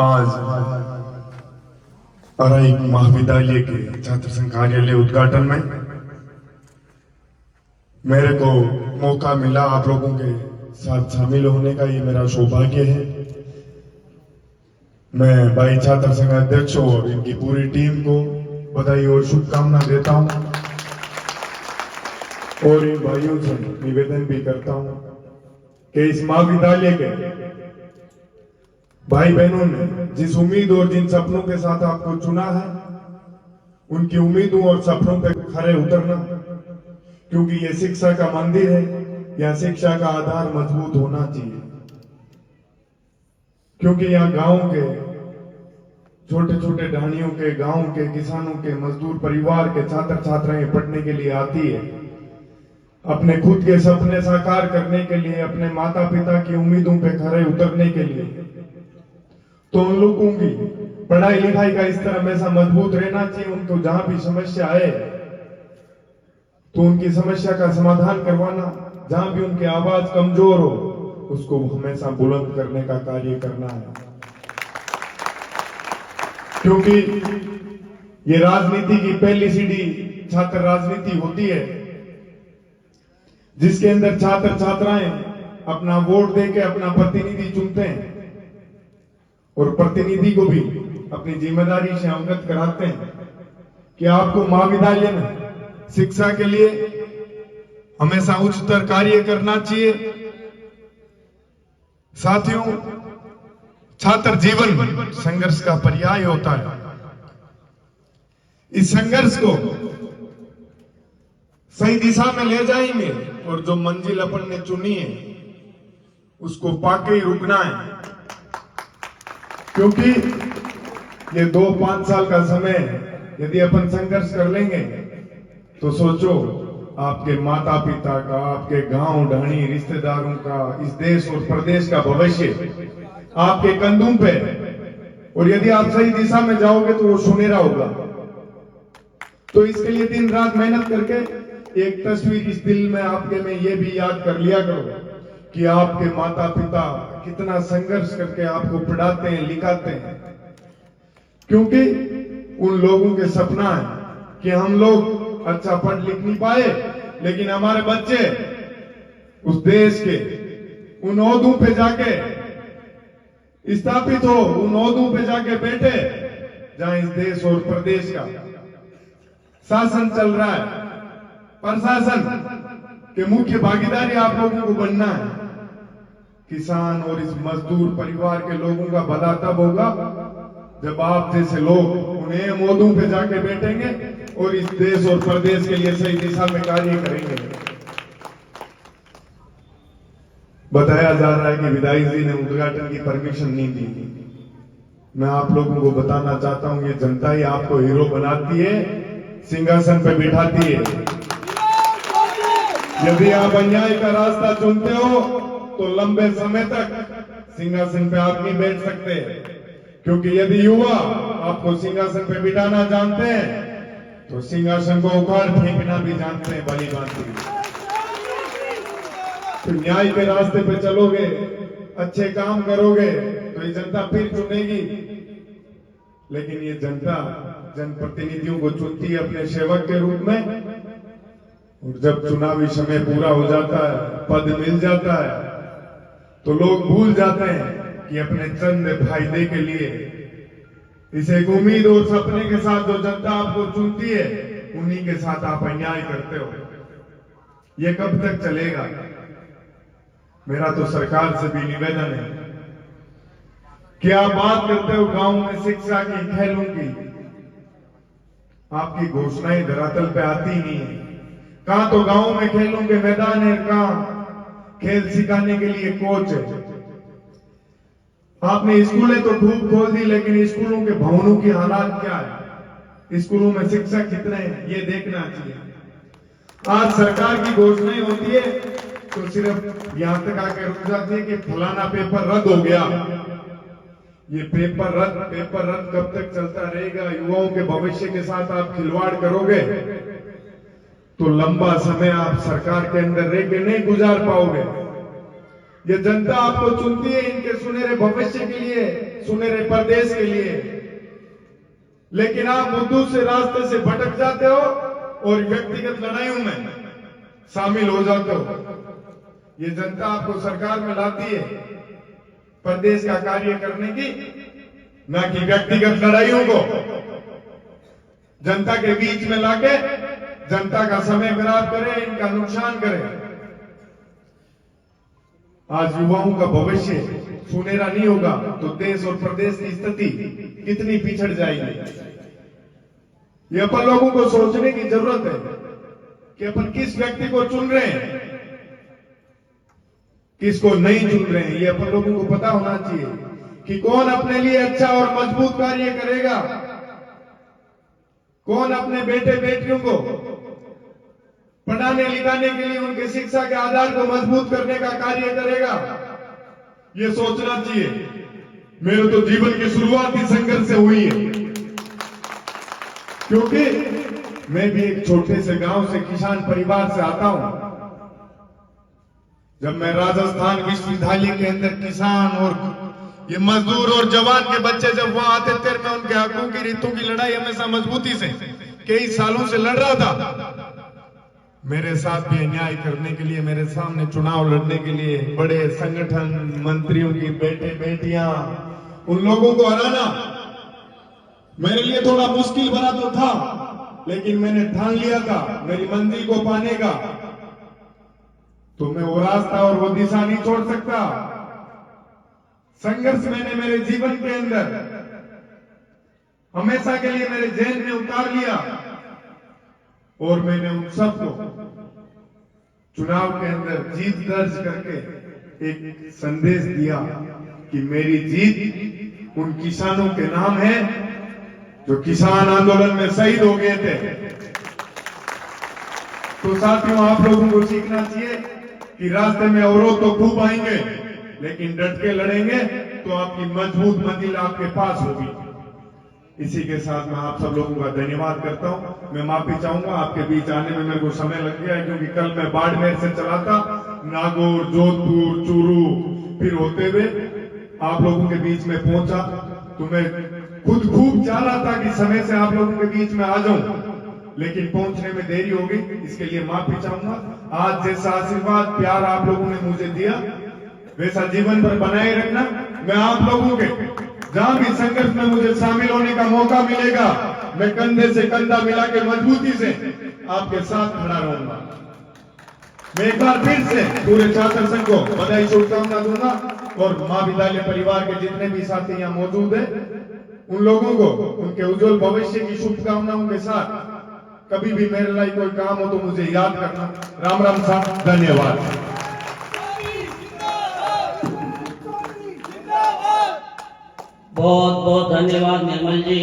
आज अराई महाविद्यालय के छात्र संघ कार्यालय उद्घाटन में मेरे को मौका मिला आप लोगों के साथ शामिल होने का। ये मेरा सौभाग्य है। मैं भाई छात्र संघ अध्यक्ष और इनकी पूरी टीम को बधाई और शुभकामना देता हूं और इन भाइयों से निवेदन भी करता हूं कि इस महाविद्यालय के भाई बहनों ने जिस उम्मीद और जिन सपनों के साथ आपको चुना है, उनकी उम्मीदों और सपनों पे खरे उतरना, क्योंकि ये शिक्षा का मंदिर है। या शिक्षा का आधार मजबूत होना चाहिए, क्योंकि यहाँ गांव के छोटे छोटे ढाणियों के, गांव के किसानों के, मजदूर परिवार के छात्र छात्राएं पढ़ने के लिए आती है, अपने खुद के सपने साकार करने के लिए, अपने माता पिता की उम्मीदों पे खरे उतरने के लिए। तो उन लोगों की पढ़ाई लिखाई का इस तरह हमेशा मजबूत रहना चाहिए। उनको जहां भी समस्या आए तो उनकी समस्या का समाधान करवाना, जहां भी उनकी आवाज कमजोर हो उसको हमेशा बुलंद करने का कार्य करना है। क्योंकि ये राजनीति की पहली सीढ़ी छात्र राजनीति होती है, जिसके अंदर छात्र छात्राएं अपना वोट देके अपना प्रतिनिधि चुनते हैं और प्रतिनिधि को भी अपनी जिम्मेदारी से अवगत कराते हैं कि आपको महाविद्यालय में शिक्षा के लिए हमेशा उच्चतर कार्य करना चाहिए। साथियों, छात्र जीवन संघर्ष का पर्याय होता है। इस संघर्ष को सही दिशा में ले जाएंगे और जो मंजिल अपन ने चुनी है उसको पाके ही रुकना है। क्योंकि ये 2-5 साल का समय यदि अपन संघर्ष कर लेंगे तो सोचो, आपके माता पिता का, आपके गांव ढाणी रिश्तेदारों का, इस देश और प्रदेश का भविष्य आपके कंधों पे। और यदि आप सही दिशा में जाओगे तो वो सुनहरा होगा। तो इसके लिए दिन रात मेहनत करके एक तस्वीर इस दिल में आपके में ये भी याद कर लिया करो कि आपके माता पिता कितना संघर्ष करके आपको पढ़ाते हैं, लिखाते हैं। क्योंकि उन लोगों के सपना है कि हम लोग अच्छा पढ़ लिख नहीं पाए, लेकिन हमारे बच्चे उस देश के उन ओहदों पे जाके स्थापित हो, उन ओहदों पे जाके बैठे जहां इस देश और प्रदेश का शासन चल रहा है। प्रशासन के मुख्य भागीदारी आप लोगों को बनना है। किसान और इस मजदूर परिवार के लोगों का भला तब होगा जब आप जैसे लोग उन्हें ओहदों पे जाके बैठेंगे और इस देश और प्रदेश के लिए सही दिशा में कार्य करेंगे। बताया जा रहा है कि विधायक जी ने उद्घाटन की परमिशन नहीं दी। मैं आप लोगों को बताना चाहता हूं, ये जनता ही आपको हीरो बनाती है, सिंहासन पे बिठाती है। यदि आप अन्याय का रास्ता चुनते हो तो लंबे समय तक सिंहासन पे आप नहीं बैठ सकते। क्योंकि यदि युवा आपको सिंहासन पे बिठाना जानते हैं तो सिंहासन को उखाड़ फेंकना भी जानते हैं भली भांति। तो न्याय के रास्ते पे चलोगे, अच्छे काम करोगे तो ये जनता फिर चुनेगी। लेकिन ये जनता जनप्रतिनिधियों को चुनती है अपने सेवक के रूप में, और जब चुनावी समय पूरा हो जाता है, पद मिल जाता है, तो लोग भूल जाते हैं कि अपने चंद फायदे के लिए इस एक उम्मीद और सपने के साथ जो जनता आपको चुनती है उन्हीं के साथ आप अन्याय करते हो। ये कब तक चलेगा? मेरा तो सरकार से भी निवेदन है कि आप बात करते हो गांव में शिक्षा की, खेलों की, आपकी घोषणाएं धरातल पे आती नहीं है। कहां तो गांव में खेलों के मैदान है, कहां खेल सिखाने के लिए कोच है। आपने स्कूलें तो खूब खोल दी, लेकिन स्कूलों के भवनों की हालात क्या है, स्कूलों में शिक्षक कितने हैं, ये देखना चाहिए। आज सरकार की घोषणाएं होती है तो सिर्फ यहां तक आकर रुक जाती है कि फलाना पेपर रद्द हो गया। ये पेपर रद्द कब तक चलता रहेगा? युवाओं के भविष्य के साथ आप खिलवाड़ करोगे तो लंबा समय आप सरकार के अंदर रह के नहीं गुजार पाओगे। ये जनता आपको चुनती है इनके सुनहरे भविष्य के लिए, सुनहरे प्रदेश के लिए, लेकिन आप मुद्दों से रास्ते से भटक जाते हो और व्यक्तिगत लड़ाइयों में शामिल हो जाते हो। ये जनता आपको सरकार में लाती है प्रदेश का कार्य करने की, ना कि व्यक्तिगत लड़ाइयों को जनता के बीच में लाके जनता का समय खराब करे, इनका नुकसान करे। आज युवाओं का भविष्य सुनहरा नहीं होगा तो देश और प्रदेश की स्थिति कितनी पिछड़ जाएगी। ये अपन लोगों को सोचने की जरूरत है कि अपन किस व्यक्ति को चुन रहे हैं, किसको नहीं चुन रहे हैं। ये अपन लोगों को पता होना चाहिए कि कौन अपने लिए अच्छा और मजबूत कार्य करेगा, कौन अपने बेटे बेटियों को पढ़ाने लिखाने के लिए उनके शिक्षा के आधार को मजबूत करने का कार्य करेगा। ये सोचना चाहिए। मेरे तो जीवन की शुरुआत ही संघर्ष से हुई है, क्योंकि मैं भी एक छोटे से गांव से किसान परिवार से आता हूं। जब मैं राजस्थान विश्वविद्यालय के अंदर किसान और ये मजदूर और जवान के बच्चे जब वहां आते थे, मैं उनके हकों की रीतों की लड़ाई हमेशा मजबूती से कई सालों से लड़ रहा था। मेरे साथ भी अन्याय करने के लिए, मेरे सामने चुनाव लड़ने के लिए बड़े संगठन, मंत्रियों की बेटे बेटियां, उन लोगों को हराना मेरे लिए थोड़ा मुश्किल भरा तो था, लेकिन मैंने ठान लिया था मेरी मंजिल को पाने का, तो मैं वो रास्ता और वो दिशा नहीं छोड़ सकता। संघर्ष मैंने मेरे जीवन के अंदर हमेशा के लिए मेरे जेल में उतार लिया और मैंने उन सबको चुनाव के अंदर जीत दर्ज करके एक संदेश दिया कि मेरी जीत उन किसानों के नाम है जो किसान आंदोलन में शहीद हो गए थे। तो साथियों, आप लोगों को सीखना चाहिए कि रास्ते में अवरोध तो खूब आएंगे, लेकिन डट के लड़ेंगे तो आपकी मजबूत मंजिल आपके पास होगी। इसी के साथ मैं आप सब लोगों का धन्यवाद करता हूं। मैं माफी चाहूंगा, आपके बीच आने में मेरे को समय लग गया है, क्योंकि कल मैं बाड़मेर से चला था, नागौर, जोधपुर, चूरू, फिर होते हुए आप लोगों के बीच में पहुंचा। तो मैं खुद खूब चाह रहा था कि समय से आप लोगों के बीच में आ जाऊं, लेकिन पहुंचने में देरी हो गई, इसके लिए माफी चाहूंगा। आज जैसा आशीर्वाद प्यार आप लोगों ने मुझे दिया, वैसा जीवन भर बनाए रखना। मैं आप लोगों के जहां भी संघर्ष में मुझे शामिल होने का मौका मिलेगा, मैं कंधे से कंधा मिला के मजबूती से आपके साथ खड़ा रहूंगा। मैं एक बार फिर से पूरे छात्र संघ को बधाई शुभकामना दूंगा और महाविद्यालय परिवार के जितने भी साथी यहाँ मौजूद हैं, उन लोगों को उनके उज्जवल भविष्य की शुभकामनाओं के साथ कभी भी मेरे लिए कोई काम हो तो मुझे याद करना। राम राम साहब, धन्यवाद। बहुत बहुत धन्यवाद निर्मल जी।